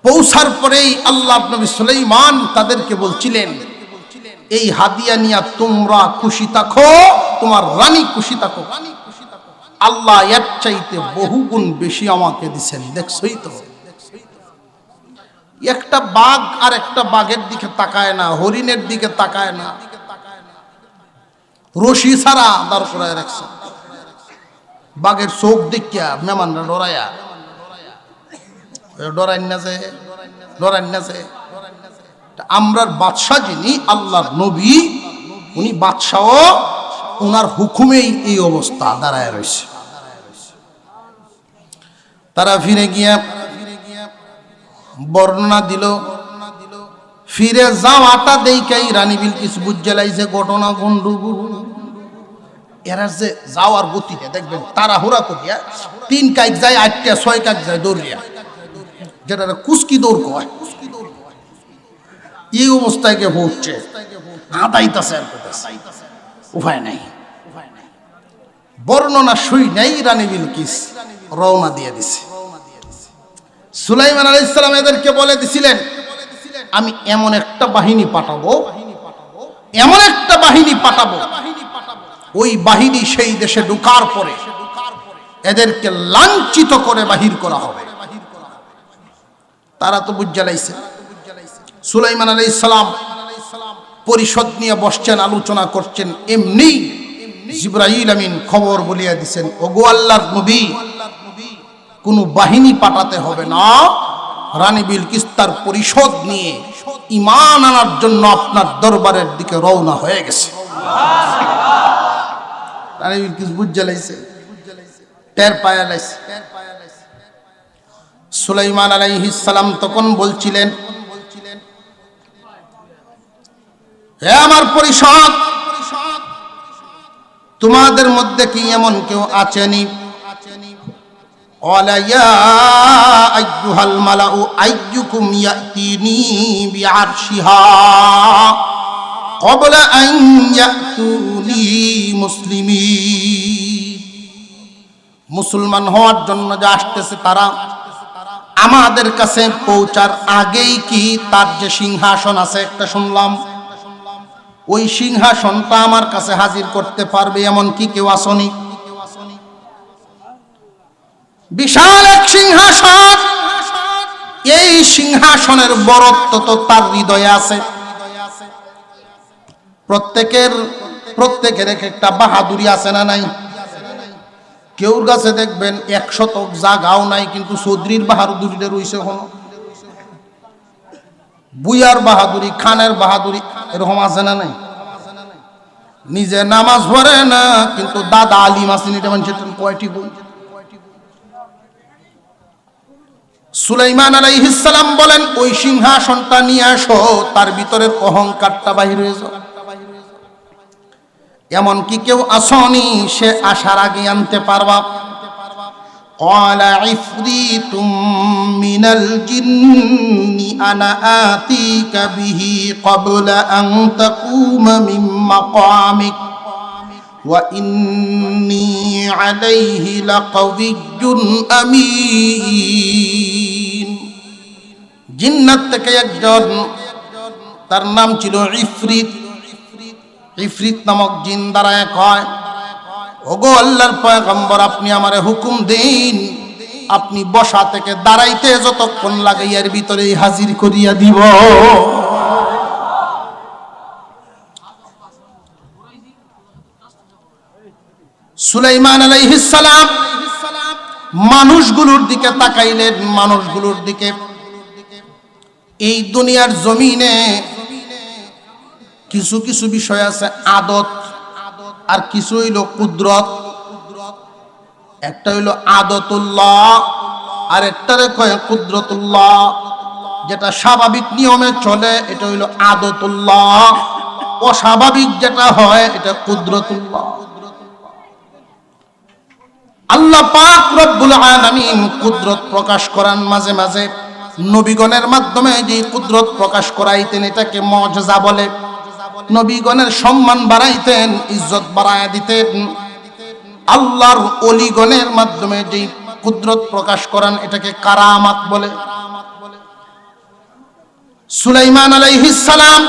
পৌঁছার পরেই আল্লাহ নবী সুলাইমান তাদেরকে বলছিলেন, এই হাদিয়া নিয়া তোমরা খুশি থাকো, তোমার রানী খুশি থাকো, আল্লাহ এর চাইতে বহুগুণ বেশি আমাকে দিছেন। দেখছই তো, একটা বাঘ আর একটা বাঘের দিকে তাকায় না, হরিণের দিকে তাকায় না, রশি ছাড়া দাঁড় করায় রাখছে। বাঘের চোখ দেখিয়া মেহমানরা ডরাইয়া ডরাই না যে আমরার বাদশাহ যিনি আল্লাহর নবী, উনি বাদশাহ, ওনার হুকুমেই এই অবস্থা দাঁড়ায় রয়েছে। তারা ফিরে গিয়া বর্ণনা দিল, ফিরে যাওয়াটা দেখাই রানী বিলকিস বুঝালাইছে ঘটনা গন্ডগোল। এরা যে যাওয়ার গতিতে দেখবেন তাড়াহুড়া করিয়া 3 কাইক যায়, 8টা 6 কাইক যায় দৌড়িয়া, যেটা কুস্কি দৌড় কয়, এই অবস্থায় কে পৌঁছছে, আদাইতাছে আর উপায় নাই। বর্ণনা শুই নাই, রানী বিলকিস রওনা দিয়ে দিছে। সুলাইমান আলাইহিস সালাম এদেরকে বলে দিছিলেন, আমি এমন একটা বাহিনী পাঠাবো, এমন একটা বাহিনী পাঠাবো, ওই বাহিনী সেই দেশে ঢোকার পরে এদেরকে লাঞ্ছিত করে বাহির করা হবে। তারা তো বুঝালাইছে। সুলাইমান আলাইহিস সালাম পরিষদ নিয়ে বসছেন, আলোচনা করছেন, এমনি জিবরাইল আমিন খবর বলিয়া দিছেন, ওগো আল্লাহর নবী, কোনো বাহিনী পাঠাতে হবে না, রানী বিলকিস তার পরিষদ নিয়ে ঈমান আনার জন্য আপনার দরবারের দিকে রওনা হয়ে গেছে। রানী বিলকিস বুঝালাইছে, টের পায়া লাইছে। সুলাইমান আলাইহিস সালাম তখন বলছিলেন, হে আমার পরিষদ, তোমাদের মধ্যে কি এমন কেউ আছেনি ক্বালা ইয়া আইয়ুহাল মালাউ আইয়ুকুম ইয়াতিনি বিআরশিহা ক্বাবলা আন ইয়াতুনি মুসলিমিন। মুসলমান হওয়ার জন্য যে আসতেছে তারা আমাদের কাছে পৌঁছার আগেই কি তার যে সিংহাসন আছে একটা শুনলাম, ওই সিংহাসনটা আমার কাছে হাজির করতে পারবে এমন কি কেউ আসনি? বিশাল এক সিংহাসন, এই সিংহাসনের বরত্ব তো তার হৃদয়ে আছে। প্রত্যেকের একটা বাহাদুরি আছে না নাই? কেউর কাছে দেখবেন 100 জাগাও নাই, কিন্তু চৌধুরীর বাহাদুরিটা রইছে হলো, বুয়ার বাহাদুরি, খানের বাহাদুরি, এরকম আছে না নাই? নিজে নামাজ পড়ে না, কিন্তু দাদা আলিম আছেন, এটা মানুষের কয়টি বই। সুলাইমান আলাইহিস সালাম বলেন, ওই সিংহাসনটা নিয়ে আসো, তার ভিতরের অহংকারটা বাহির হয়ে যাও। এমন কি কেউ আসনি সে আসার আগে আনতে পারবা? ক্বালা ইফরিতুম মিনাল জিন্নি আনা আতিকা বিহি ক্বাবলা আন তাকুমা মিন মাকামিক ওয়া ইন্নী আলাইহি লাকাবিয়্যুন আমিন। জিন্নাত থেকে একজন, তার নাম ছিল ইফরিত। ইফরিত নামক জিন দ্বারা কয়, ওগো আল্লাহর পয়গম্বর, আপনি আমারে হুকুম দিন, আপনি বসা থেকে দাঁড়াইতে যতক্ষণ লাগে এর ভিতরে হাজির করিয়া দিব। সুলাইমান আলাইহিস সালাম মানুষগুলোর দিকে তাকাইলেন, মানুষগুলোর দিকে। এই দুনিয়ার জমিনে কিছু কিছু বিষয় আছে আদত, আর কিছু হইল কুদরত। একটা হইল আদতুল্লাহ, আর একটারে কয় কুদরতুল্লাহ। যেটা স্বাভাবিক নিয়মে চলে এটা হইল আদতুল্লাহ, অস্বাভাবিক যেটা হয় এটা কুদরতুল্লাহ। আল্লাহ পাক রব্বুল আলামিন কুদরত প্রকাশ করান মাঝে মাঝে, নবীগণের মাধ্যমে যে কুদরত প্রকাশ করাইতেন এটাকে মুআজিজা বলে। নবীগণের সম্মান বাড়াইতেন, ইজ্জত বাড়ায় দিতেন। আল্লাহর ওলিগণের মাধ্যমে যে কুদরত প্রকাশ করান এটাকে কারামাত বলে। সুলাইমান আলাইহিস সালাম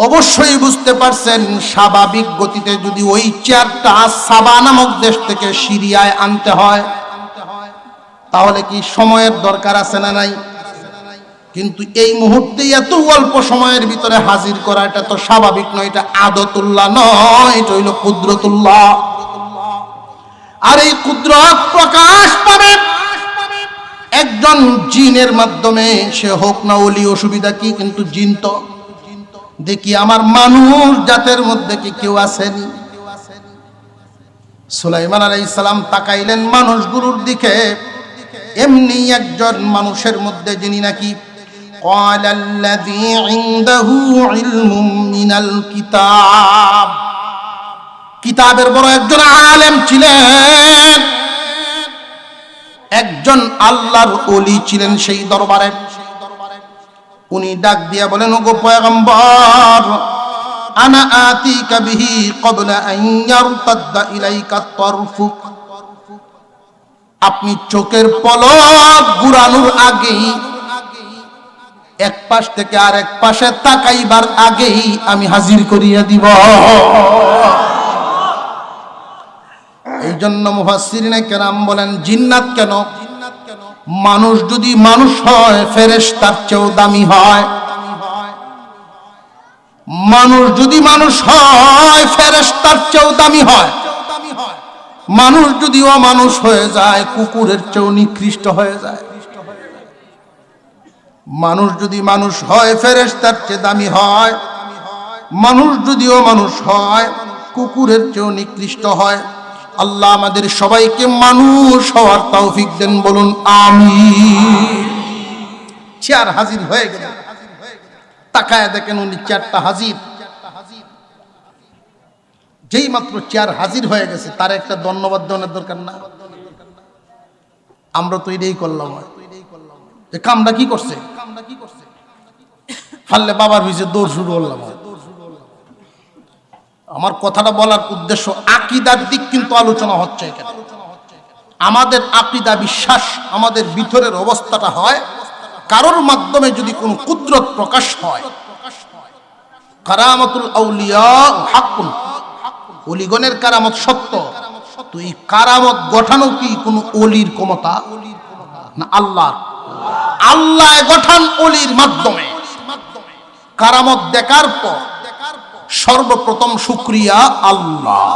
অবশ্যই বুঝতে পারছেন, স্বাভাবিক গতিতে যদি ওই চেয়ারটা সাবা নামক দেশ থেকে সিরিয়ায় আনতে হয় তাহলে কি সময়ের দরকার আছে না নাই? কিন্তু এই মুহূর্তে এত অল্প সময়ের ভিতরে হাজির করা এটা তো স্বাভাবিক নয়, এটা আদতুল্লাহ নয়, এটা হইল কুদরতুল্লাহ। আর এই কুদরত প্রকাশ পাবে একজন জিনের মাধ্যমে, সে হোক না ওলি, অসুবিধা কি? কিন্তু জিন তো দেখি আমার মানুষ জাতের মধ্যে কি কেউ আসেনি? সুলাইমান আলাইহিস সালাম তাকাইলেন মানুষগুলোর দিকে। এমনি একজন মানুষের মধ্যে যিনি নাকি ক্বালাল্লাযী ইনদাহু ইলমুম মিনাল কিতাব, কিতাবের বড় একজন আলেম ছিলেন, একজন আল্লাহর ওলি ছিলেন সেই দরবারে। উনি ডাক দিয়া বলেন, ওগো পয়গম্বর, আনা আতিকা বিহি ক্বাবলা আন ইয়ারতাদ্দা ইলাইকা তারফুক, আপনি চোখের পলক ঘুরানোর আগেই, এক পাশ থেকে আরেক পাশে তাকাইবার আগেই আমি হাজির করিয়া দিব। এই জন্য মুফাসসিরিনে কেরাম বলেন, জিন্নাত কেন? মানুষ যদি মানুষ হয় ফেরেশতার চেয়েও দামি হয়। মানুষ যদি মানুষ হয় ফেরেশতার চেয়েও দামি হয়। মানুষ যদি অমানুষ হয়ে যায় কুকুরের চেয়েও নিকৃষ্ট হয়ে যায়। মানুষ যদি মানুষ হয় ফেরেশতার চেয়ে দামি হয়, মানুষ যদি অমানুষ হয় কুকুরের চেয়েও নিকৃষ্ট হয়। আল্লাহ আমাদের সবাইকে মানুষ হওয়ার তৌফিক দেন, বলুন আমিন। চেয়ার হাজির হয়ে গেল, তাকায় দেখেন উনি চেয়ারটা হাজির। যেই মাত্র চেয়ার হাজির হয়ে গেছে তার একটা ধন্যবাদ দেওয়ার দরকার না? আমরা তো এটাই করলাম, যে কামটা কি করছে ফাললে বাবার পিছে দৌড় শুরু করলাম। আমার কথাটা বলার উদ্দেশ্য, আকীদার দিক কিন্তু আলোচনা হচ্ছে এখানে। আমাদের আকীদা বিশ্বাস, আমাদের ভিতরের অবস্থাটা হয়, কারোর মাধ্যমে যদি কোনো কুদরত প্রকাশ হয়, কারামাতুল আউলিয়া হাক্কুন, ওলিগণের কারামত সত্য, তো এই কারামত গঠানো কি কোনো ওলির ক্ষমতা না আল্লাহ? আল্লাহ গঠান ওলির মাধ্যমে। কারামত দেখার পর সর্বপ্রথম শুকরিয়া আল্লাহ।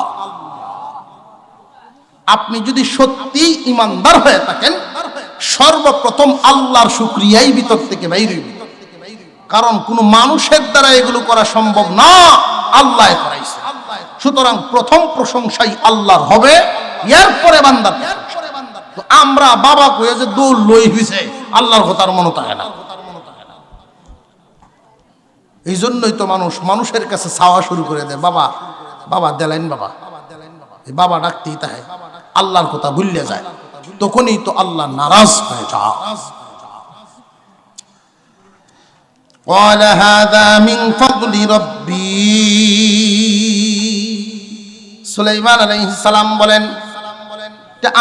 আপনি যদি সত্যি ইমানদার হয়ে থাকেন, সর্বপ্রথম আল্লাহর শুকরিয়াই ভিতর থেকে বাইর হইবে। কারণ কোন মানুষের দ্বারা এগুলো করা সম্ভব না, আল্লাহ করাইছে। সুতরাং প্রথম প্রশংসাই আল্লাহর হবে, এরপরে বান্দার। তো আমরা বাবা কয়ে যে দৌড় লই হইছে, আল্লাহর কথার মনে থাকে না। এই জন্যই তো মানুষের কাছে চাওয়া শুরু করে দেয়, বাবা বাবা দেলেন, বাবা বাবা ডাকতেই তাহে, আল্লাহর কথা ভুলে যায়। তখনই তো আল্লাহ নারাজ হয়ে যায়। قال هذا من فضل ربي। সুলাইমান আলাইহিস সালাম বলেন,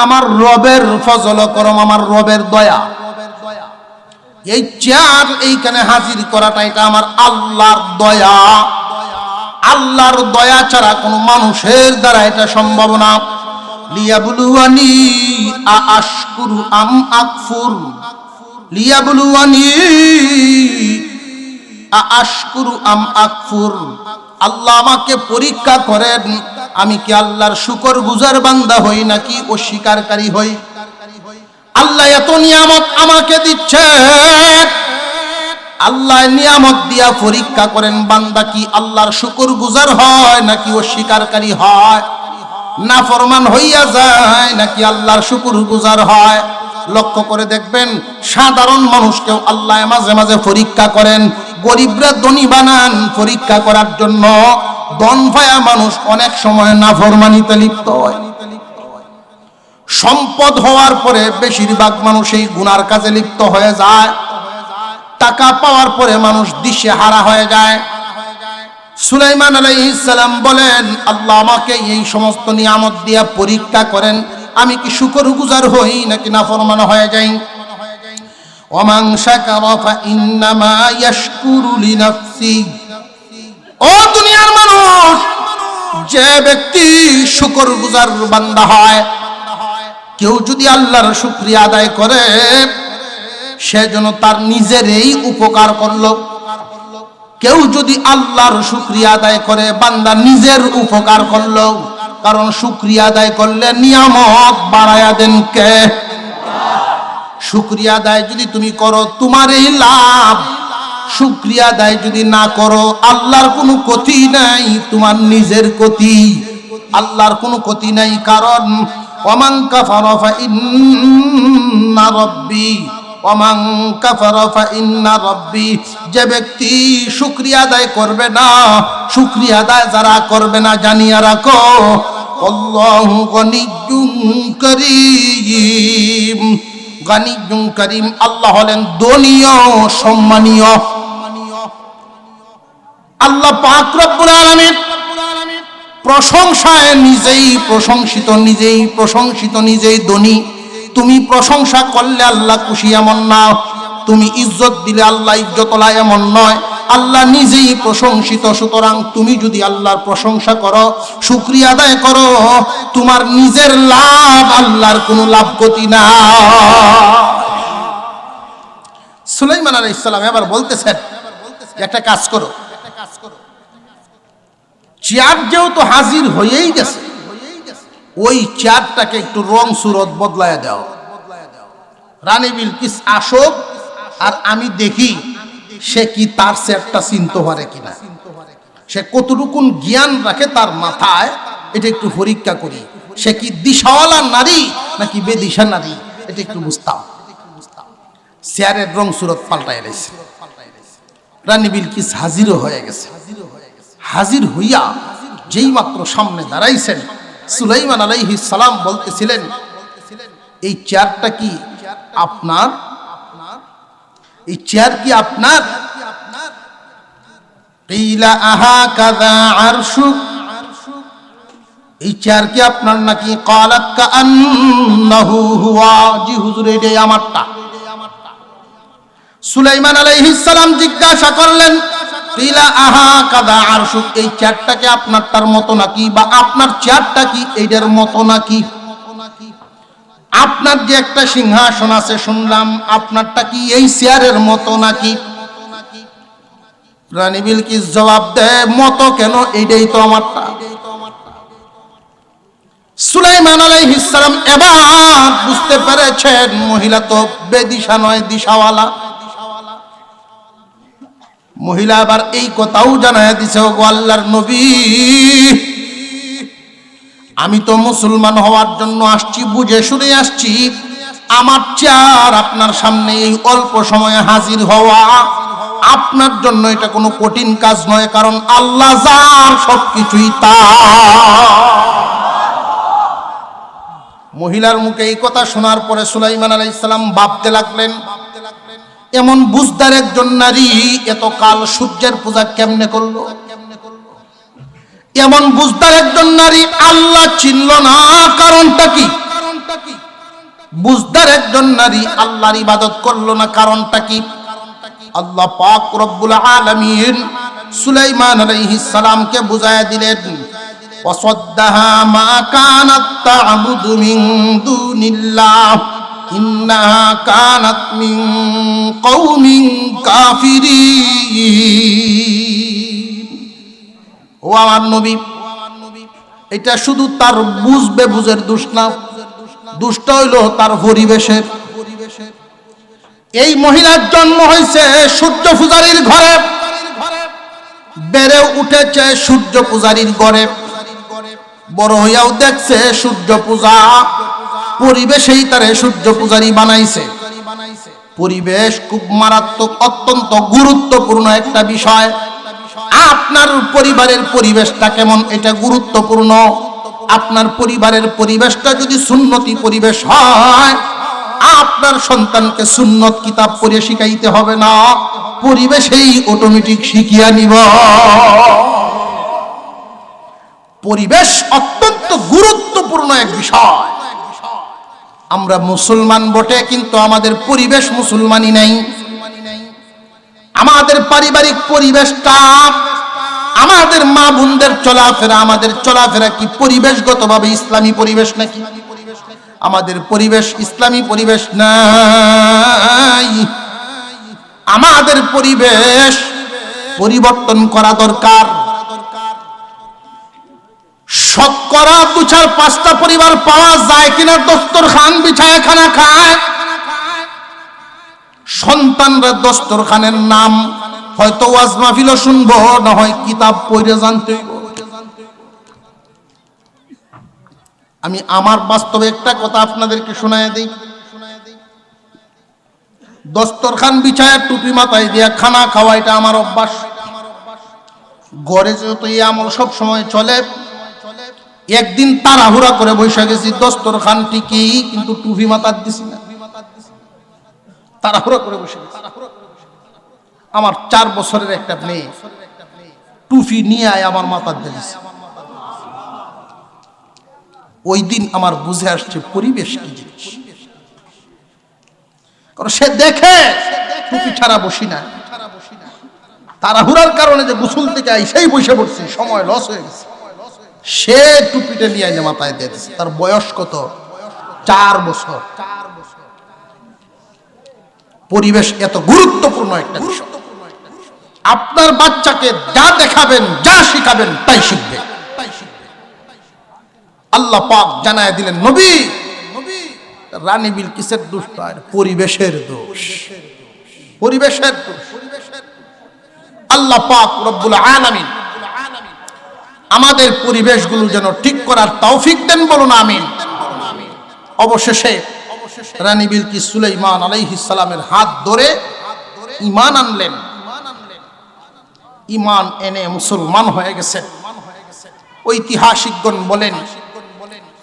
আমার রবের ফজল করম, আমার রবের দয়া। এই চেয়ার এইখানে হাজির করাটা এটা আমার আল্লাহর দয়া। আল্লাহর দয়া ছাড়া কোনো মানুষের দ্বারা এটা সম্ভব না। লিয়াবলুয়ানি আশকুরু আম আকফুর, লিয়াবলুয়ানি আশকুরু আম আকফুর। আল্লাহ আমাকে পরীক্ষা করেন, আমি কি আল্লাহর শুকরগুজার বান্দা হই নাকি অস্বীকারী হই। আল্লাহ এত নিয়ামত আমাকে দিচ্ছে, আল্লাহ নিয়ামত দিয়া পরীক্ষা করেন বান্দা কি আল্লাহর শুকরগুজার হয় নাকি অস্বীকারী হয়, নাফরমান হইয়া যায় নাকি আল্লাহর শুকরগুজার হয়। লক্ষ্য করে দেখবেন, সাধারণ মানুষকেও আল্লাহ মাঝে মাঝে পরীক্ষা করেন। গরিবরা ধনী বানান পরীক্ষা করার জন্য। ধন পায়া মানুষ অনেক সময় নাফরমানিতে লিপ্ত হয়। সম্পদ হওয়ার পরে বেশিরভাগ মানুষ এই গুনার কাজে লিপ্ত হয়ে যায়। টাকা পাওয়ার পরে মানুষ দিশেহারা হয়ে যায়। সুলাইমান আলাইহিস সালাম বলেন, আল্লাহ আমাকে এই সমস্ত নিয়ামত দিয়া পরীক্ষা করেন, আমি কি শুকরগুজার হই নাকি নাফরমান হয়ে যাই। ওয়ামান শাকারা ফাইন্নামা ইয়াশকুরু লিনাফসি। ও দুনিয়ার মানুষ, যে ব্যক্তি শুকরগুজার বান্দা হয়, কেউ যদি আল্লাহর শুকরিয়া আদায় করে, সে যেন তার নিজেরই উপকার করলো। কেউ যদি আল্লাহর শুকরিয়া আদায় করে, বান্দা নিজের উপকার করলো। কারণ শুকরিয়া আদায় করলে নিয়ামত বাড়ায়া দেন কে? শুকরিয়া আদায় যদি তুমি করো তোমারই লাভ, শুকরিয়া আদায় যদি না করো আল্লাহর কোনো ক্ষতি নাই, তোমার নিজের ক্ষতি। আল্লাহর কোনো ক্ষতি নাই। কারণ ওয়ামান কাফারা ফাইন্না রাব্বি, ওয়ামান কাফারা ফাইন্না রাব্বি, যে ব্যক্তি শুকরিয়া আদায় করবে না, শুকরিয়া আদায় যারা করবে না, জানিয়া রাখো আল্লাহু গনিয়্যুম কারীম। গনিয়্যুম কারীম, আল্লাহ হলেন ধনীয় সম্মানীয়। আল্লাহ পাক রব্বুল আলামিন প্রশংসায় নিজেই প্রশংসিত, নিজেই প্রশংসিত, নিজেই ধনী। তুমি প্রশংসা করলে আল্লাহ খুশি এমন না, তুমি ইজ্জত দিলে আল্লাহ ইজ্জতলা এমন নয়। আল্লাহ নিজেই প্রশংসিত। সুতরাং তুমি যদি আল্লাহর প্রশংসা করো, শুকরিয়া আদায় করো, তোমার নিজের লাভ, আল্লাহর কোনো লাভ ক্ষতি না। সুলাইমান আলাইহিস সালাম এবার বলতেছেন, একটা কাজ করো, চেয়ার যেহেতু হাজির হয়েই গেছে, ওই চেয়ারটাকে একটু রং সুরত বদলায় দাও। রানী বিলকিস আসুক, আর আমি দেখি সে কি তার চেয়ারটা চিনতে পারে কিনা, সে কতটুকুন জ্ঞান রাখে তার মাথায়, এটা একটু পরীক্ষা করি। সে কি দিশাওয়ালা নারী নাকি বেদিশা নারী, এটা একটু বুঝতাম। চেয়ারের রং সুরত পাল্টায় গেছে। রানী বিলকিস হাজিরও হয়ে গেছে। হাজির হইয়া যেই মাত্র সামনে দাঁড়াইছেন, সুলাইমান আলাইহিস সালাম বলতেছিলেন, এই চেয়ারটা কি আপনার? এই চেয়ার কি আপনার? কিলা আহাকাযা আরশুক, এই চেয়ার কি আপনার নাকি? ক্বালাত কাআন্নাহু হুয়া, জি হুজুর এটাই আমারটা। সুলাইমান আলাইহিস সালাম জিজ্ঞাসা করলেন, কিলা আহাকাযা আরশুক, এই চেয়ারটা কি আপনারটার মতো নাকি, বা আপনার চেয়ারটা কি এইটার মতো নাকি? আপনার যে একটা সিংহাসন আছে শুনলাম, আপনারটা কি এই চেয়ারের মতো নাকি? রানী বিলকিস জবাব দেয়, মতো কেন, এইটাই তো আমারটা। সুলাইমান আলাইহিস সালাম এবার বুঝতে পেরেছেন মহিলা তো বেদিশা নয়, দিশাওয়ালা। মহিলা আবার এই কথাও জানায় দিছে, ওগো আল্লাহর নবী, আমি তো মুসলমান হওয়ার জন্য আসছি, বুঝে শুনে আসছি। আমার চেয়ার আপনার সামনে এই অল্প সময়ে হাজির হওয়া আপনার জন্য এটা কোনো কঠিন কাজ নয়, কারণ আল্লাহ যার সবকিছুই তার। মহিলার মুখে এই কথা শোনার পরে সুলাইমান আলাইহিস সালাম ভাবতে লাগলেন, এমন বুঝদার একজন নারী এত কাল সূর্যের পূজা কেমনে করলো? এমন বুঝদার একজন নারী আল্লাহ চিনল না, কারণটা কি? বুঝদার একজন নারী আল্লাহর ইবাদত করলো না, কারণটা কি? আল্লাহ পাক রব্বুল আলামিন সুলাইমান আলাইহিস সালামকে বুঝায়া দিলেন, ওয়াসাদ্দাহা মা কানাত তা'বুদু মিন দুনিল্লাহ ইন্নাহা কানাত মিন কওমিন কাফিরিন। ও আমার নবী, এটা শুধু তার বুঝবে বুঝের দোষ না, দোষটা হইল তার পরিবেশের। এই মহিলার জন্ম হয়েছে সূর্য পূজারীর ঘরে, বেড়ে উঠেছে সূর্য পূজারীর ঘরে, বড় হইয়াও দেখছে সূর্য পূজা, পরিবেশেই তারে সূর্য পূজারী বানাইছে। পরিবেশ খুব মারাত্মক, অত্যন্ত গুরুত্বপূর্ণ একটা বিষয়। আপনার পরিবারের পরিবেশটা কেমন, এটা গুরুত্বপূর্ণ। আপনার পরিবারের পরিবেশটা যদি সুন্নতি পরিবেশ হয়, আপনার সন্তানকে সুন্নত কিতাব পড়ে শিখাইতে হবে না, পরিবেশেই অটোমেটিক শিখিয়া নিব। পরিবেশ অত্যন্ত গুরুত্বপূর্ণ এক বিষয়। আমরা মুসলমান বটে, কিন্তু আমাদের পরিবেশ মুসলমানি নাই। আমাদের পারিবারিক পরিবেশটা, আমাদের মা বোনদের চলাফেরা, আমাদের চলাফেরা কি পরিবেশগতভাবে ইসলামী পরিবেশ নাকি? আমাদের পরিবেশ ইসলামী পরিবেশ নাই। আমাদের পরিবেশ পরিবর্তন করা দরকার। শতকরা 2-4-5টা পরিবার পাওয়া যায় কিনা দস্তরখান বিছায় খানা খায়, সন্তানরা দস্তরখানের নাম হয়তো ওয়াজ মাহফিলও শুনবো, না হয় কিতাব পড়ে জানতে হইব। আমি আমার বাস্তবে একটা কথা আপনাদেরকে শোনায় দিই। দস্তরখান বিছায় টুপি মাথায় দিয়া খানা খাওয়া এটা আমার অভ্যাস। ঘরে যেহেতু এই আমল সব সময় চলে, একদিন তাড়াহুড়া করে বসে গেছি, দস্তরখান ঠিকই কিন্তু টুপি মাথার দিছি না, তাড়াহুড়া করে বসে গেছি। আমার 4 বছরের একটা মেয়ে টুপি নিয়ে আয় আমার মাথার দিয়েছে। ওই দিন আমার বুঝে আসছে পরিবেশ কি জিনিস। কারণ সে দেখে টুপি ছাড়া বসি না, তাড়াহুড়ার কারণে যে গোসল থেকে আই সেই বসে পড়ছি, সময় লস হয়ে গেছে। সে টুপিটা নিয়ে আইনে মাথায় দিয়ে দিচ্ছে। তার বয়স কত? 4 বছর। পরিবেশ এত গুরুত্বপূর্ণ একটা বিষয়। আপনার বাচ্চাকে যা দেখাবেন, যা শিখাবেন, তাই শিখবে। আল্লাহ পাক জানায় দিলেন, নবী, রানী বিলকিসের দোষ নয়, পরিবেশের দোষ, পরিবেশের দোষ। আল্লাহ পাক রব্বুল আলামিন আমাদের পরিবেশগুলো যেন ঠিক করার তৌফিক দেন, বলুন আমিন। অবশেষে রানী বিলকিস সুলাইমান আলাইহিস সালামের হাত ধরে ঈমান আনলেন। ঈমান এনে মুসলমান হয়ে গেছে। ঐতিহাসিকগণ বলেন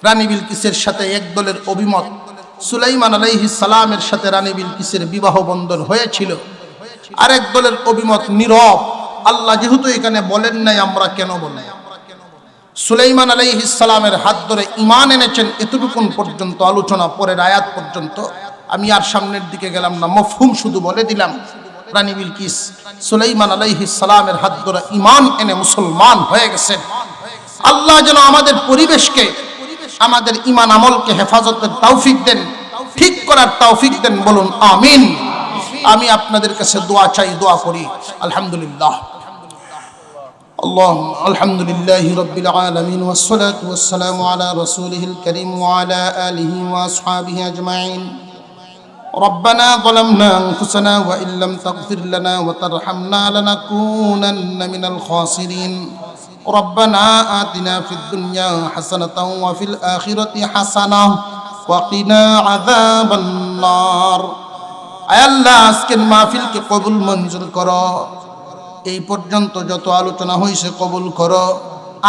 রানী বিলকিসের সাথে এক দলের অভিমত, সুলাইমান আলাইহিস সালামের সাথে রানী বিলকিসের বিবাহ বন্ধন হয়েছিল। আরেক দলের অভিমত নীরব, আল্লাহ যেহেতু এখানে বলেন নাই আমরা কেন বলি। সুলাইমান আলাইহিস সালামের হাত ধরে ঈমান এনেছেন এতটুকুন পর্যন্ত আলোচনা, পরের আয়াত পর্যন্ত আমি আর সামনের দিকে গেলাম না, মফহুম শুধু বলে দিলাম। রানী বিলকিস সুলাইমান আলাইহিস সালামের হাত ধরে ঈমান এনে মুসলমান হয়ে গেছেন। আল্লাহ যেন আমাদের পরিবেশকে, আমাদের ঈমান আমলকে হেফাজতের তৌফিক দেন, ঠিক করার তৌফিক দেন, বলুন আমিন। আমি আপনাদের কাছে দোয়া চাই, দোয়া করি। আলহামদুলিল্লাহ, اللهم الحمد لله رب العالمين والصلاة والسلام على رسوله الكريم وعلى آله وأصحابه أجمعين. ربنا ظلمنا أنفسنا وإن لم تغفر لنا وترحمنا لنكونن من الخاسرين. ربنا آتنا في الدنيا حسنة وفي الآخرة حسنة وقنا عذاب النار. আয় আল্লাহ, আজকের মাহফিলকে কবুল মঞ্জুর করো। এই পর্যন্ত যত আলোচনা হয়েছে কবুল করো।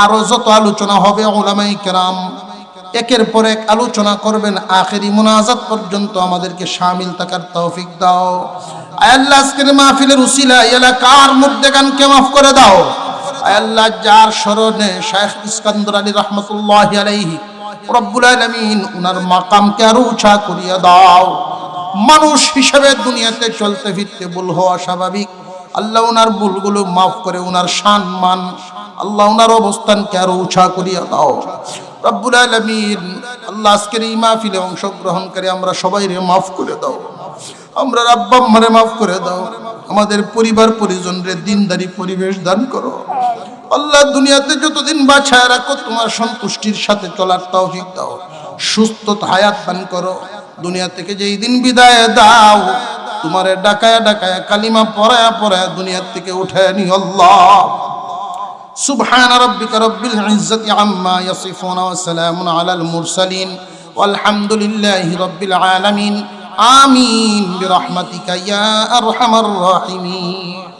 আরো যত আলোচনা হবে উলামায়ে কেরাম একের পর এক আলোচনা করবেন, আখেরি মুনাজাত পর্যন্ত আমাদেরকে শামিল থাকার তৌফিক দাও। আয় আল্লাহ, আজকের মাহফিলের উসিলা এলাকার মুর্দেগানকে মাফ করে দাও। আয় আল্লাহ, যার স্মরণে শাইখ ইস্কান্দর আলী রহমতুল্লাহি আলাইহি রব্বুল আলামিন উনার মাকামকে আরো উঁচা করিয়া দাও। মানুষ হিসেবে দুনিয়াতে চলতে ফিরতে ভুল হওয়া স্বাভাবিক। আল্লাহ উনার ভুলগুলো মাফ করে উনার সম্মান, আল্লাহ উনার অবস্থানকে আরো উঁচা করিয়া দাও রব্বুল আলামিন। আল্লাহ, আজকের এই মাহফিলে অংশগ্রহণকারী আমরা সবাইরে মাফ করে দাও। আমরা আব্বা আম্মারে মাফ করে দাও। আমাদের পরিবার পরিজনরে দিনদারি পরিবেশ দান করো। আল্লাহ, দুনিয়াতে যতদিন বাঁচায় রাখো তোমার সন্তুষ্টির সাথে চলার তৌফিক দাও। সুস্থ হায়াত দান করো। দুনিয়া থেকে যেই দিন বিদায় দাও, তোমারে ডাকায়া ডাকায়া কালিমা পড়ায়া পড়ায়া দুনিয়া থেকে উঠায় নি আল্লাহ। সুবহান রাব্বিকা রাব্বিল ইজ্জাতি আম্মা ইয়াসিফুন ওয়া সালামুন আলাল মুরসালিন ওয়ালহামদুলিল্লাহি রাব্বিল আলামিন। আমিন বিরহমাতিকা ইয়া আরহামার রাহিমিন।